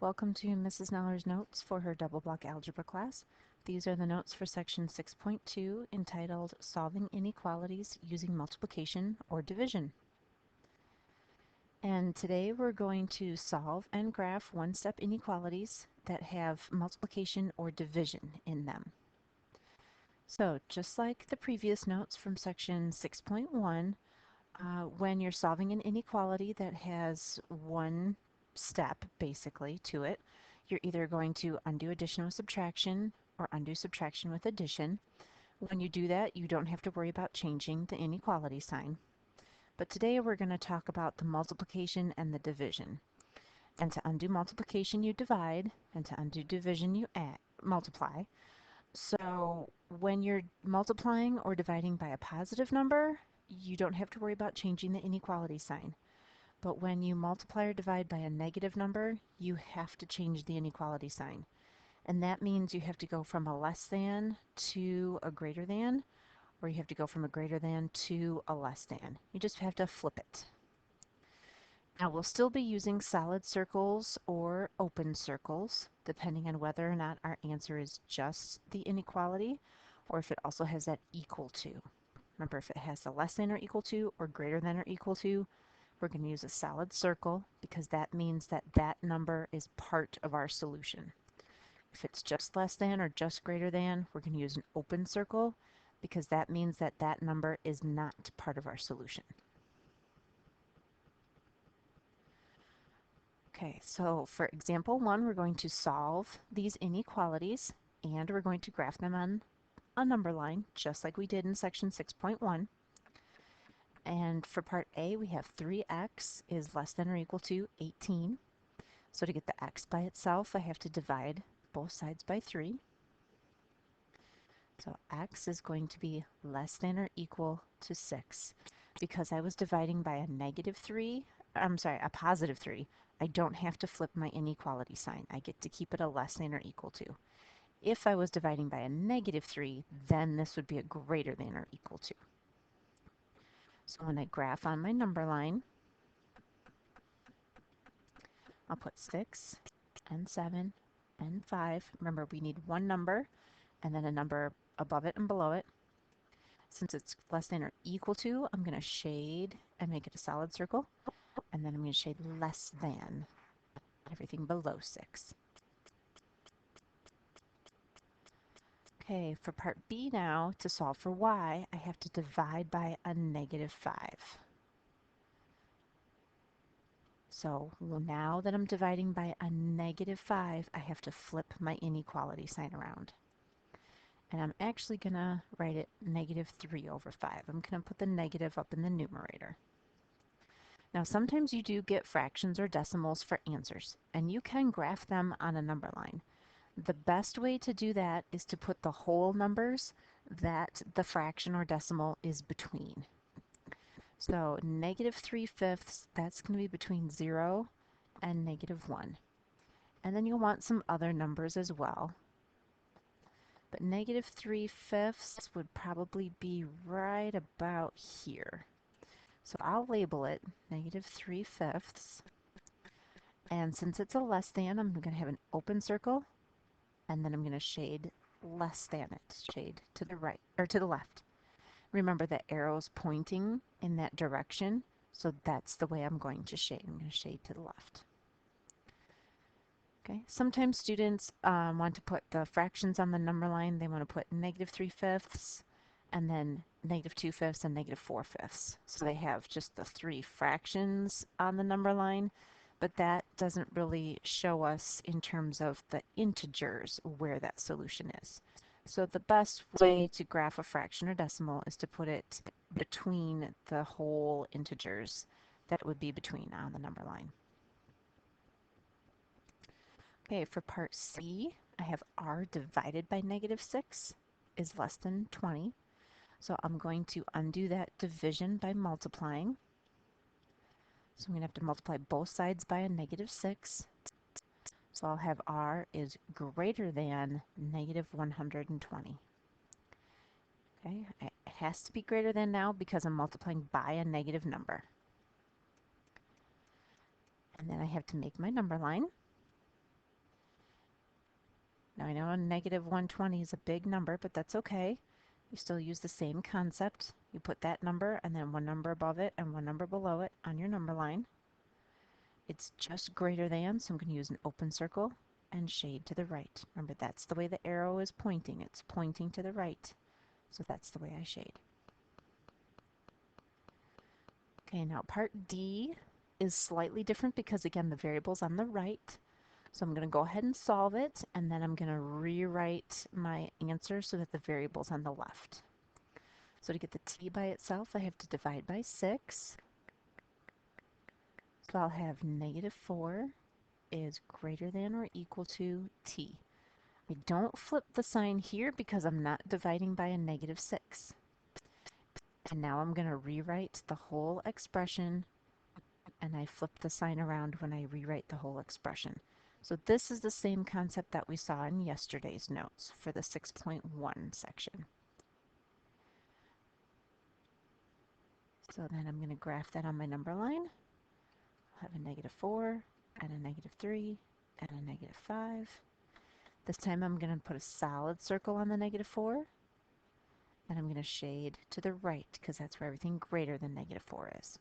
Welcome to Mrs. Neller's notes for her double block algebra class. These are the notes for section 6.2 entitled Solving Inequalities Using Multiplication or Division. And today we're going to solve and graph one-step inequalities that have multiplication or division in them. So just like the previous notes from section 6.1, when you're solving an inequality that has one step basically to it, you're either going to undo addition with subtraction or undo subtraction with addition. When you do that, you don't have to worry about changing the inequality sign. But today we're going to talk about the multiplication and the division. And to undo multiplication, you divide, and to undo division, you multiply. So when you're multiplying or dividing by a positive number, you don't have to worry about changing the inequality sign. But when you multiply or divide by a negative number, you have to change the inequality sign. And that means you have to go from a less than to a greater than, or you have to go from a greater than to a less than. You just have to flip it. Now we'll still be using solid circles or open circles, depending on whether or not our answer is just the inequality, or if it also has that equal to. Remember, if it has the less than or equal to, or greater than or equal to, we're going to use a solid circle because that means that that number is part of our solution. If it's just less than or just greater than, we're going to use an open circle because that means that that number is not part of our solution. Okay, so for example 1, we're going to solve these inequalities and we're going to graph them on a number line, just like we did in section 6.1. And for part A, we have 3x is less than or equal to 18. So to get the x by itself, I have to divide both sides by 3. So x is going to be less than or equal to 6. Because I was dividing by a positive 3, I don't have to flip my inequality sign. I get to keep it a less than or equal to. If I was dividing by a negative 3, then this would be a greater than or equal to. So when I graph on my number line, I'll put 6 and 7 and 5. Remember, we need one number and then a number above it and below it. Since it's less than or equal to, I'm going to shade and make it a solid circle. And then I'm going to shade less than everything below 6. Okay, for part B now, to solve for y, I have to divide by a negative 5. So now that I'm dividing by a negative 5, I have to flip my inequality sign around. And I'm actually going to write it negative 3 over 5. I'm going to put the negative up in the numerator. Now sometimes you do get fractions or decimals for answers, and you can graph them on a number line. The best way to do that is to put the whole numbers that the fraction or decimal is between. So negative 3/5, that's going to be between 0 and negative 1. And then you'll want some other numbers as well. But negative 3/5 would probably be right about here. So I'll label it negative 3/5. And since it's a less than, I'm going to have an open circle, and then I'm going to shade less than it, shade to the right, or to the left. Remember the arrow's pointing in that direction, so that's the way I'm going to shade. I'm going to shade to the left. Okay. Sometimes students want to put the fractions on the number line. They want to put negative 3/5 and then negative 2/5 and negative 4/5. So they have just the 3 fractions on the number line, but that doesn't really show us in terms of the integers where that solution is. So the best way to graph a fraction or decimal is to put it between the whole integers that it would be between on the number line. Okay, for part C, I have r divided by negative 6 is less than 20. So I'm going to undo that division by multiplying. So I'm going to have to multiply both sides by a negative 6. So I'll have r is greater than negative 120. Okay, it has to be greater than now because I'm multiplying by a negative number. And then I have to make my number line. Now I know a negative 120 is a big number, but that's okay. You still use the same concept. You put that number and then one number above it and one number below it on your number line. It's just greater than, so I'm going to use an open circle and shade to the right. Remember, that's the way the arrow is pointing. It's pointing to the right, so that's the way I shade. Okay, now part D is slightly different because, again, the variable's on the right. So I'm going to go ahead and solve it, and then I'm going to rewrite my answer so that the variable's on the left. So to get the t by itself, I have to divide by 6. So I'll have negative 4 is greater than or equal to t. I don't flip the sign here because I'm not dividing by a negative 6. And now I'm going to rewrite the whole expression, and I flip the sign around when I rewrite the whole expression. So this is the same concept that we saw in yesterday's notes for the 6.1 section. So then I'm going to graph that on my number line. I'll have a negative 4 and a negative 3 and a negative 5. This time I'm going to put a solid circle on the negative 4, and I'm going to shade to the right because that's where everything greater than negative 4 is.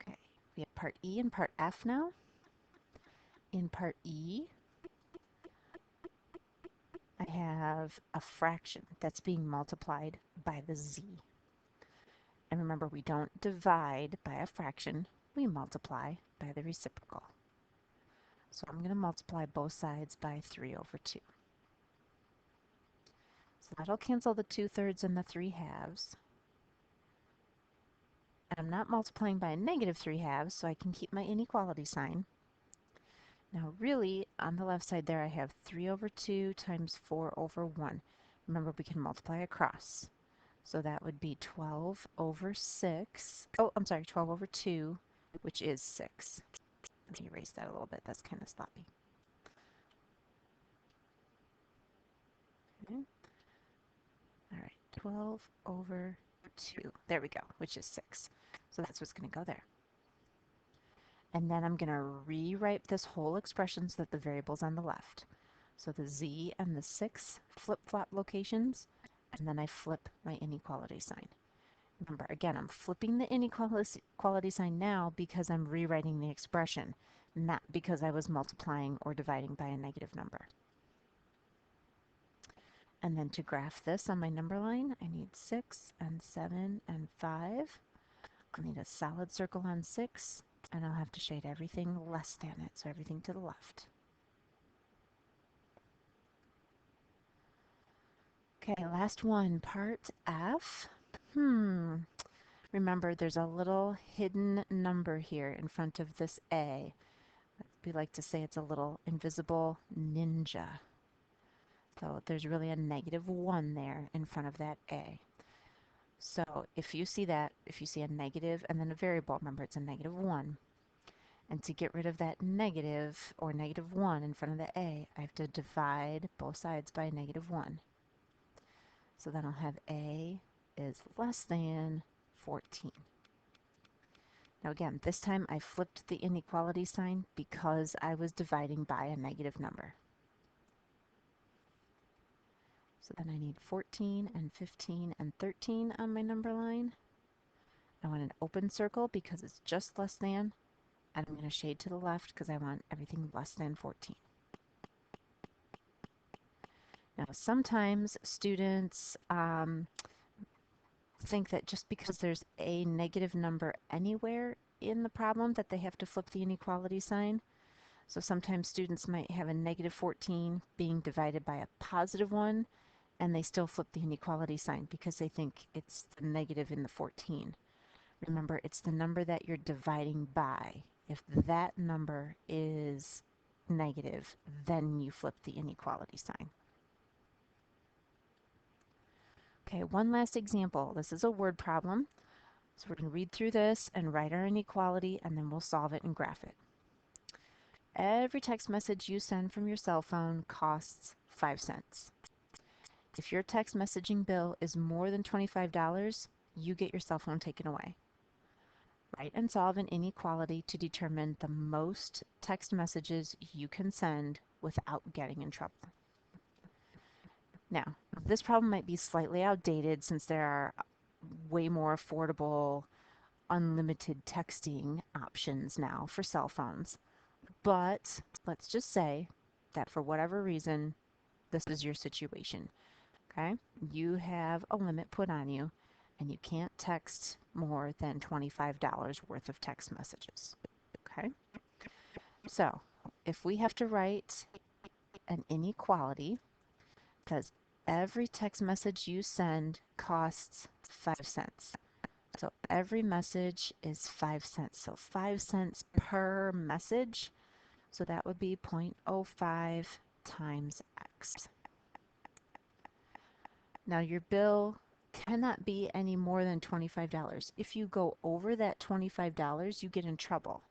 Okay, we have part E and part F now. In part E, I have a fraction that's being multiplied by the z. And remember, we don't divide by a fraction, we multiply by the reciprocal. So I'm going to multiply both sides by 3 over 2. So that'll cancel the 2/3 and the 3/2. And I'm not multiplying by a negative 3/2, so I can keep my inequality sign. Now really, on the left side there, I have 3 over 2 times 4 over 1. Remember, we can multiply across. So that would be 12 over 6. Oh, I'm sorry, 12 over 2, which is 6. Let me erase that a little bit. That's kind of sloppy. Okay. All right, 12 over 2. There we go, which is 6. So that's what's going to go there. And then I'm going to rewrite this whole expression so that the variable's on the left. So the z and the 6 flip-flop locations, and then I flip my inequality sign. Remember, again, I'm flipping the inequality sign now because I'm rewriting the expression, not because I was multiplying or dividing by a negative number. And then to graph this on my number line, I need 6 and 7 and 5. I'll need a solid circle on 6, and I'll have to shade everything less than it, so everything to the left. Okay, last one, part F. Remember, there's a little hidden number here in front of this A. We like to say it's a little invisible ninja. So there's really a -1 there in front of that A. So if you see that, if you see a negative and then a variable, remember it's a -1. And to get rid of that negative or -1 in front of the A, I have to divide both sides by -1. So then I'll have A is less than 14. Now again, this time I flipped the inequality sign because I was dividing by a negative number. So then I need 14 and 15 and 13 on my number line. I want an open circle because it's just less than, and I'm going to shade to the left because I want everything less than 14. Now sometimes students think that just because there's a negative number anywhere in the problem that they have to flip the inequality sign. So sometimes students might have a -14 being divided by a +1, and they still flip the inequality sign because they think it's the negative in the 14. Remember, it's the number that you're dividing by. If that number is negative, then you flip the inequality sign. Okay, one last example. This is a word problem. So we're going to read through this and write our inequality, and then we'll solve it and graph it. Every text message you send from your cell phone costs 5 cents. If your text messaging bill is more than $25, you get your cell phone taken away. Write and solve an inequality to determine the most text messages you can send without getting in trouble. Now, this problem might be slightly outdated since there are way more affordable unlimited texting options now for cell phones. But let's just say that for whatever reason, this is your situation. Okay? You have a limit put on you and you can't text more than $25 worth of text messages. Okay? So if we have to write an inequality, because every text message you send costs 5 cents. So every message is 5 cents. So 5 cents per message. So that would be 0.05 times X. Now your bill cannot be any more than $25. If you go over that $25, you get in trouble.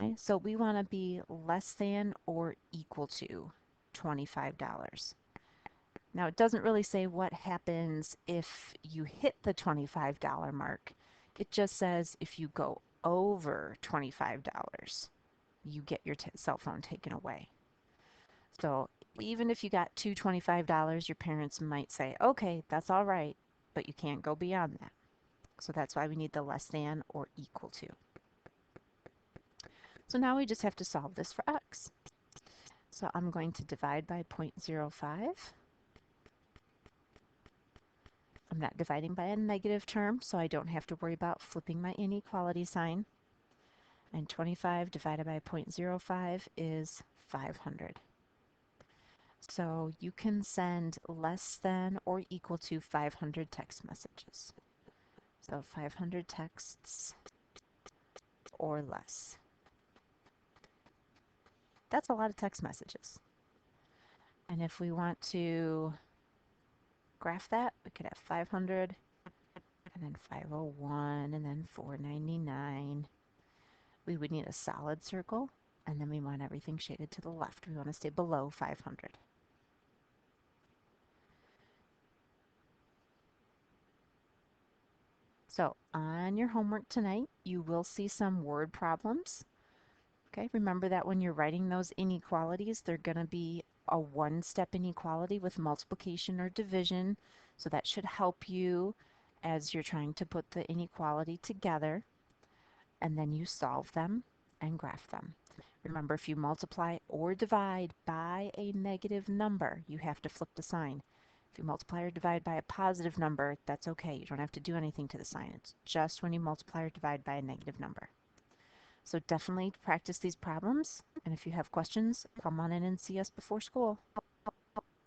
Okay, so we want to be less than or equal to $25. Now it doesn't really say what happens if you hit the $25 mark. It just says if you go over $25, you get your cell phone taken away. So even if you got two $25, your parents might say, okay, that's all right, but you can't go beyond that. So that's why we need the less than or equal to. So now we just have to solve this for x. So I'm going to divide by 0.05. I'm not dividing by a negative term, so I don't have to worry about flipping my inequality sign. And 25 divided by 0.05 is 500. So you can send less than or equal to 500 text messages. So 500 texts or less. That's a lot of text messages. And if we want to graph that, we could have 500 and then 501 and then 499. We would need a solid circle, and then we want everything shaded to the left. We want to stay below 500. So on your homework tonight, you will see some word problems. Okay, remember that when you're writing those inequalities, they're going to be a one-step inequality with multiplication or division. So that should help you as you're trying to put the inequality together, and then you solve them and graph them. Remember, if you multiply or divide by a negative number, you have to flip the sign. If you multiply or divide by a positive number, that's okay. You don't have to do anything to the sign. It's just when you multiply or divide by a negative number. So definitely practice these problems, and if you have questions, come on in and see us before school.